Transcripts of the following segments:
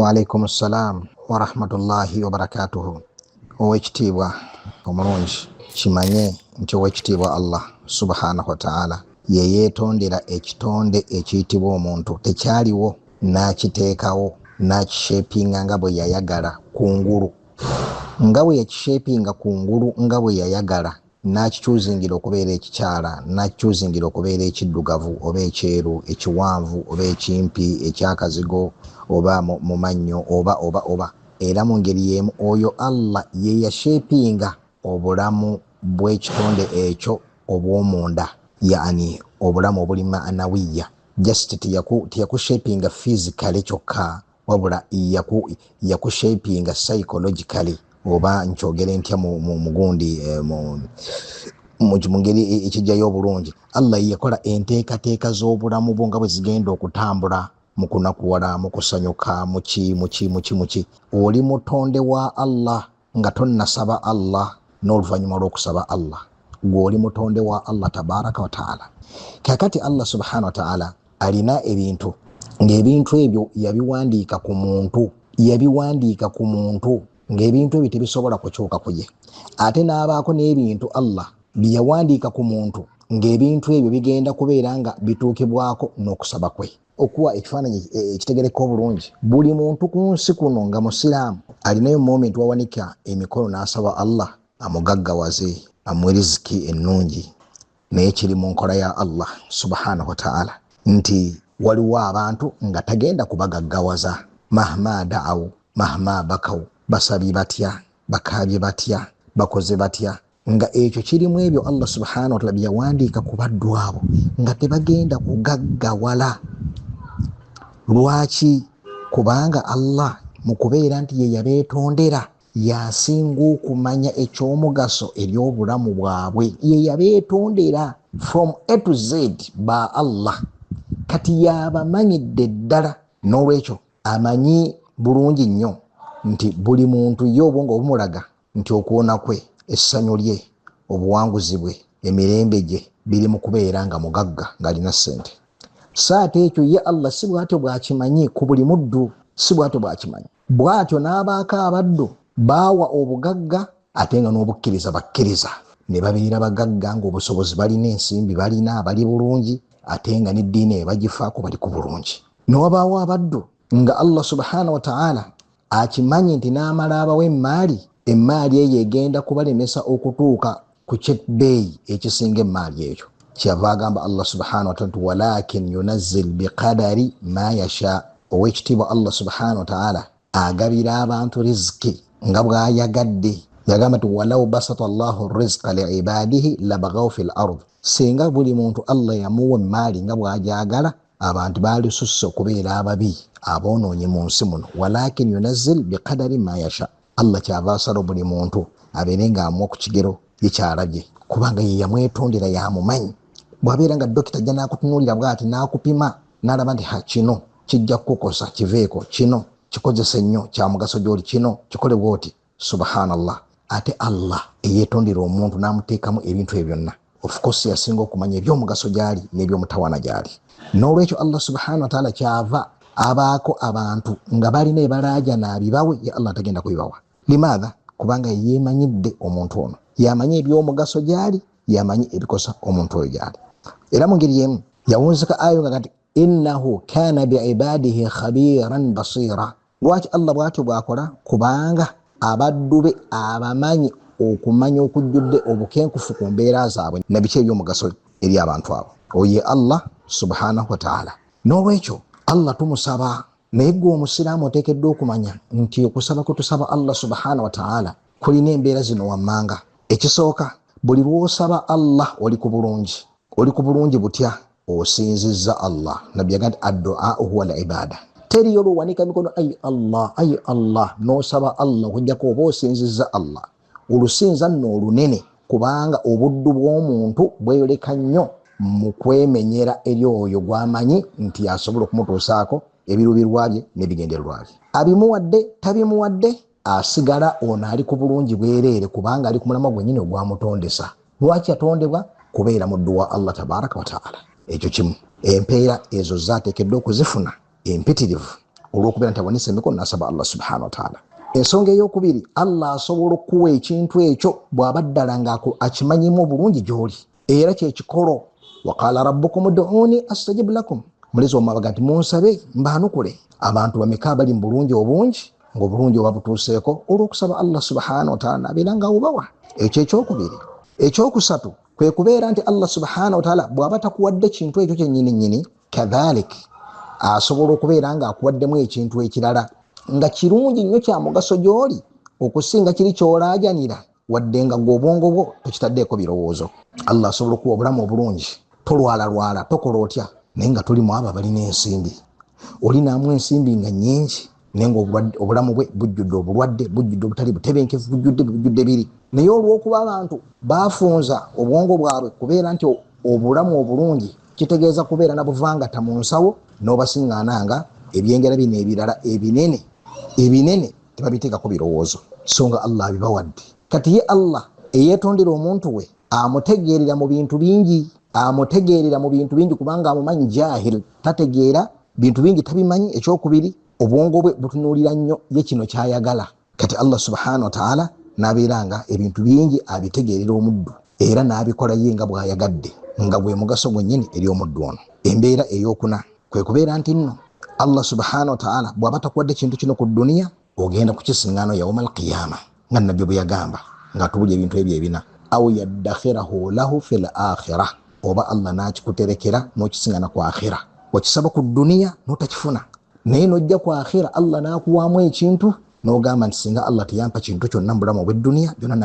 Wa alaikum assalam wa rahmatullahi wa barakatuhu. Owekitiibwa omulungi kimanye nti owekitiibwa Allah subhanahu wa ta'ala ye yeetondera ekitonde ekiyitibwa omuntu. Tekyaliwo n'akiteekawo n'akishepinga nga bwe yayagala kungulu, nga bwe yakishepinga kungulu nga bwe yayagala, n'akikyuzingira okubeera ekikyala, n'akikyuzingira okubeera ekiddugavu oba ekyeru, ekiwanvu oba ekimpi, ekyakazigo oba mu mannyo oba era mu ngeri y'emu oyo Allah ye yashepinga obulamu bw'ekitonde ekyo obw'omunda, yani obulamu obuli ma'nawiya. Just tiyakushepinga physically kyokka, wabula yakushepinga psychologically, oba nkyogere ntya mu gundi mu ngeri ekijjayo obulungi. Allah yakola enteekateeka z'obulamu bwo nga bwe zigenda okutambula mu kunakuwala, mu kusanyuka, muki. Oli mutonde wa Allah nga tonnasaba Allah n'oluvannyuma lw'okusaba Allah, gw'oli mutonde wa Allah tabaraka wa ta'ala. Kakati Allah subhanahu wa ta'ala alina ebintu, ng'ebintu ebyo yabiwandiika ku muntu, ng'ebintu ebyo tebisobola kukyuka kuye. Ate n'abaako n'ebintu Allah bye yawandiika ku muntu, ng'ebintu ebyo bigenda kubeera nga bituukibwako n'okusaba kwe. Okuwa ekifaananyi ekitegereka obulungi, buli muntu ku nsi kuno nga musiraamu alinayo moment wawanika emikono n'asaba Allah amugaggawaze, amuwe riziki ennungi, naye kiri mu nkola ya Allah subhanahu wa ta'ala nti waliwo abantu nga tagenda kubagaggawaza. Mahma da'awu mahma bakawu, basabye batya, bakaabye batya, bakoze batya, nga ekyo kirimu ebyo Allah subhanahu wa ta'ala bye yawandiika ku baddu abo nga tebagenda kugaggawala. Lwaki? Kubanga Allah mu kubeera nti ye yabeetondera yasinga okumanya eky'omugaso ery'obulamu bwabwe. Ye yabeetondera from A to Z ba Allah, kati yabamanyidde ddala. N'olwekyo amanyi bulungi nnyo nti buli muntu ye obwongo obumulaga nti okuwona kwe, essanyu lye, obuwanguzi bwe, emirembe gye biri mu kubeera nga mugagga ng'alina ssente. Saate ekyo ye Allah si bw'atyo bw'akimanyi ku buli muddu, si bw'atyo bw'akimanyi. Bw'atyo n'abaako abaddu baawa obugagga ate nga n'obukkiriza bakkiriza, ne babeera bagagga ng'obusobozi balina, ensimbi balina, bali bulungi, ate nga n'eddiini bagifaako bali ku bulungi. N'wabaawo abaddu nga Allah subhanahu wa ta'ala akimanyi nti n'amala abawa emmaali eyo egenda kubalemesa okutuuka ku kyebbeeyi ekisinga emmaali eyo. Kyava agamba Allah subhanahu wa ta'ala walakin yunazzil biqadari ma yasha. Owekitiibwa Allah subhanahu wa ta'ala agabira abantu riziki nga bw'ayagadde. Yagamba nti walau basata Allahu rizqa liibadihi labaghaw fil ard. Singa buli muntu Allah yamuwa emmaali nga bw'agyagala, abantu balisusse okubeera ababi aboonoonye mu nsi muno. Walakin yunazzil biqadari ma yasha. Allah kyava asala buli muntu abeere ng'amuwa ku kigero yekyalabye, kubanga ye yamwetondera, yamumanyi. Bw'abeera nga dokita ajja n'akutunuulira bw'ati n'akupima n'alaba nti kino kijja kukosa, kiveeko, kino kikozese nnyo, kya mugaso gy'oli, kino kikole bw'oti. Subhanallah. Ate Allah eyeetondera omuntu n'amuteekamu ebintu ebyo byonna. Of course yasinga okumanya eby'omugaso gy'ali n'eby'omutawaana gy'ali. N'olwekyo Allah subhanahu wa ta'ala kyava abaako abantu nga balina ebalaajana abibawe, ye Allah tagenda kubibawa. Limaadha? Kubanga yeemanyidde omuntu ono, yamanyi eby'omugaso gy'ali, yamanyi ebikosa omuntu oyo gy'ali. Era mu ngeri y'emu yawunzika ayo nga kati innahu kana biibadihi khabiran basira. Lwaki Allah bw'atyo bw'akola? Kubanga abaddu be abamanyi okumanya okujjudde obukenkufu ku mbeera zaabwe na biki eby'omugaso eri abantu abo. Oye Allah subhanahu wa ta'ala. N'olwekyo Allah tumusaba, naye gwe omusiraamu oteekeddwa okumanya nti okusaba kwe tusaba Allah subhanahu wa ta'ala kulina embeera zino wammanga. Ekisooka, buli lw'osaba Allah oli ku bulungi. Oli ku bulungi butya? Osinzizza Allah. Nabbi yagamba addu'a huwa al-ibada. Teriyo lwowanika mikono ayi Allah n'osaba Allah okujjako oba osinzizza Allah. Olusinza nno olunene, kubanga obuddu bw'omuntu bweyoleka nnyo mu kwemenyera eri oyo gw'amanyi nti asobola okumutuusaako ebirubirwa bye n'ebigendererwa bye. Abimuwadde tabimuwadde, asigala ono ali ku bulungi bwereere, kubanga ali ku mulamwa gwennyini ogwamutondesa. Lwaki yatondebwa? Kubeera muddu wa Allah tabaraka wa ta'ala. Ekyo kimu. Empeera ezo zaateekeddwa okuzifuna empitirivu olw'okubeera nti awanise emikono n'asaba Allah subhanahu wa ta'ala. Ensonga ey'okubiri, Allah asobola okuwa ekintu ekyo bw'aba ddala ng'akimanyimu obulungi gy'oli, era kyekikolo. Waqala rabbukum ud'uuni astajib lakum, mulezi omubaga nti munsabe mbaanukule. Abantu bameka bali mu bulungi obungi, ng'obulungi oba butuuseeko olw'okusaba Allah subhanahu wa ta'ala n'abeera ng'abubawa. Ekyo ekyokubiri. Ekyokusatu kwe kubeera nti Allah subhanahu wa ta'ala bw'aba takuwadde kintu ekyo kyennyini kadhalik asobola okubeera ng'akuwaddemu ekintu ekirala nga kirungi nnyo kya mugaso gy'oli okusinga kiri ky'olaajanira, wadde nga gw'obwongo bwo tokitaddeeko birowoozo. Allah asobola okuwa obulamu obulungi, tolwalalwala, tokola otya, naye nga tuli mu abo abalina ensimbi. Olinaamu ensimbi nga nnyingi naye ng'obulamu bwe bujjudde obulwadde, bujjudde obutali butebenkevu, bujjudde biri. Naye olw'okuba abantu baafunza obwongo bwabwe kubeera nti obulamu obulungi kitegeeza kubeera na buvangata mu nsawo, n'obasiŋŋaananga ebyengera bino ebirala ebinene tebabiteekako birowoozo, so nga Allah abibawadde. Kati ye Allah eyeetondera omuntu we amutegeerera mu bintu bingi, kubanga amumanyi jahil, tategeera bintu bingi, tabimanyi. Ekyokubiri, obwongo bwe butunuulira nnyo ye kino kyayagala. Kati Allah subhanahu wa ta'ala n'abeeranga ebintu bingi abitegeerera omuddu, era n'abikola ye nga bw'ayagadde, nga bwe mugaso gwennyini eri omuddu ono. Embeera ey'okuna kwe kubeera nti nno Allah subhanahu wa ta'ala bw'aba takuwadde kintu kino ku duniya, ogenda ku kisiŋŋaano yawma al-qiyama nga nabyo bwe yagamba ng'atubulya ebintu ebyo ebina, aw yaddakhirahu lahu fil akhirah, oba Allah n'akikuterekera n'okisiŋŋaana ku akhira. Wakisaba ku duniya n'otakifuna, naye n'ojja ku akhira Allah n'akuwaamu ekintu n'ogamba nti singa Allah teyampa kintu kyonna mu bulamu obw'edduniya, byonna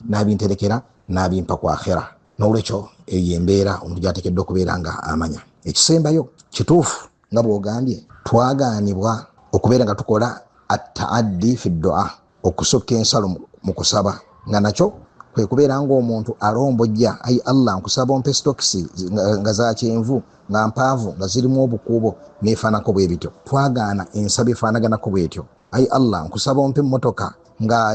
n'abinterekera n'abimpa ku akhira. N'olwekyo eyo embeera omuntu gy'ateekeddwa okubeera nga amanya. Ekisembayo kituufu nga bw'ogambye, twagaanibwa okubeera nga tukola at-ta'addi fi du'a, okusokka ensalo mu kusaba, nga nakyo kwe kubeera ng'omuntu alombojja, ayi Allah nkusaba ompe stokisi nga za kyenvu nga mpaavu nga zirimu obukuubo neefaanako bwe bityo. Twagaana ensaba efaanaganako bwetyo. Ayi Allah nkusaba ompe emmotoka nga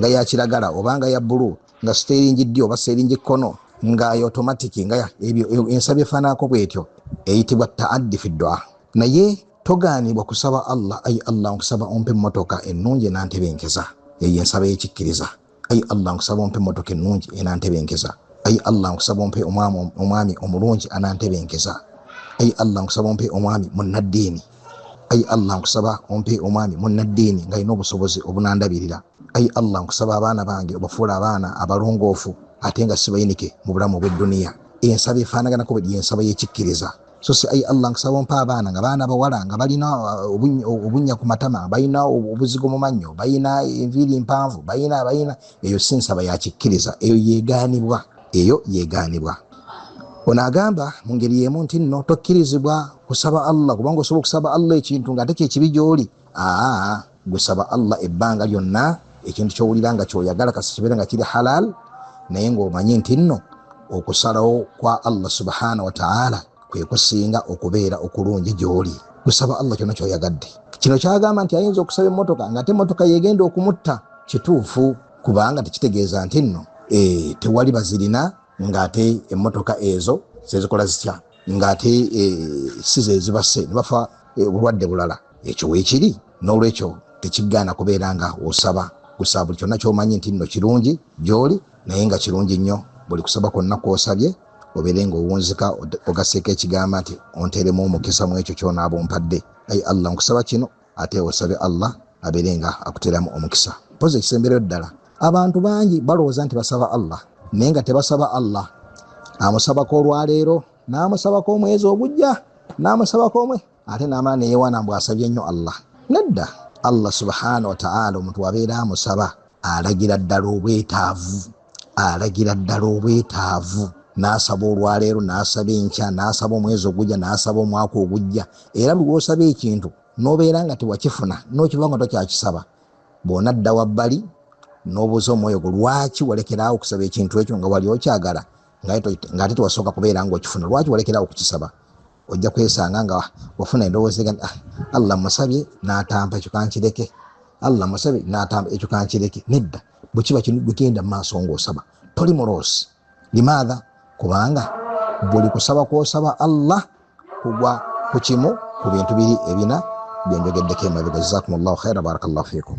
ya kiragala oba nga ya bbulu, nga steeringi ddyo oba steeringi kkono, nga ya automatic, nga ebyo ensaba efaanako bwetyo eyitibwa ta'addi fi du'a. Naye togaanibwa kusaba Allah, ayi Allah nkusaba ompe emmotoka ennungi enantebenkeza, eyo ensaba ekikkiriza. Ayi Allah nkusaba ompe emmotoka ennungi enantebenkeza. Ayi Allah nkusaba ompe omwami omulungi anantebenkeza. Ayi Allah nkusaba ompe omwami munnaddiini. Ayi Allah nkusaba ompe omwami munnaddiini ng'alina obusobozi obunandabirira. Ayi Allah nkusaba abaana bange obafuula abaana abalongoofu ate nga sibayinike mu bulamu obw'edduniya. Ensaba efaanaganako bwe ensaba y'ekikkiriza. So si ayi Allah nkusaba ompe abaana nga baana bawala nga balina obunnya ku matama, balina obuzigo mu mannyo, balina enviiri mpanvu, balina eyo si nsaba ya kikkiriza, eyo yeegaanibwa. Ono agamba mu ngeri y'emu nti nno tokkirizibwa kusaba Allah, kubanga osobola okusaba Allah ekintu ng'ate kyekibi gy'oli. Gusaba Allah ebbanga lyonna ekintu ky'owulira nga ky'oyagala kasi kibeera nga kiri halal, naye ng'omanyi nti nno okusalawo kwa Allah subhanahu wa ta'ala kwe kusinga okubeera okulungi gy'oli. Gusaba Allah kyonna ky'oyagadde. Kino kyagamba nti ayinza okusaba emmotoka ng'ate emmotoka yeegenda okumutta, kituufu, kubanga tekitegeeza nti nno tewali bazirina ng'ate emmotoka ezo zezikola zitya, ng'ate si ze zibase ne bafa obulwadde bulala. Ekyo weekiri. N'olwekyo tekigaana kubeera nga osaba. Gusaba buli kyonna ky'omanyi nti nno kirungi gy'oli, naye nga kirungi nnyo buli kusaba kwonna kw'osabye obeere ng'owunzika ogaseeko ekigamba nti onteeremu omukisa mu ekyo ky'onaaba ompadde. Ayi Allah nkusaba kino, ate osabe Allah abeere nga akuteeramu omukisa. Mpozi ekisemberayo ddala, abantu bangi balowooza nti basaba Allah naye nga tebasaba Allah. Amusabako olwaleero, n'amusabako omwezi ogujja, n'amusabako ate n'amala neyewaana mbw asabye nnyo Allah. Nedda, Allah subhanahu wa ta'ala omuntu wabeera amusaba alagira ddala obwetaavu, n'asaba olwaleero, n'asaba enkya, n'asaba omwezi ogujja, n'asaba omwaka ogujja. Era buli lw'osaba ekintu n'obeera nga tewakifuna, n'okiva nga tokyakisaba, bw'onadda wabbali n'obuuza omwoyo gwo lwaki walekeraawo okusaba ekintu ekyo nga wali okyagala ng'ate tewasooka kubeera ng'okifuna, lwaki walekeraawo okukisaba? Ojja kwesanga nga wafuna endowooza nga Allah musabye n'atampa ekyo kankireke, Allah musabye n'atampa ekyo kankireke. Nedda, bwe kiba kino genda mu maaso ng'osaba toli muloosi. Limaadha? Kubanga buli kusaba kw'osaba Allah kugwa ku kimu ku bintu biri ebina byenjogeddeko emabega. Jazakumullahu khaira, barakallahu fikum.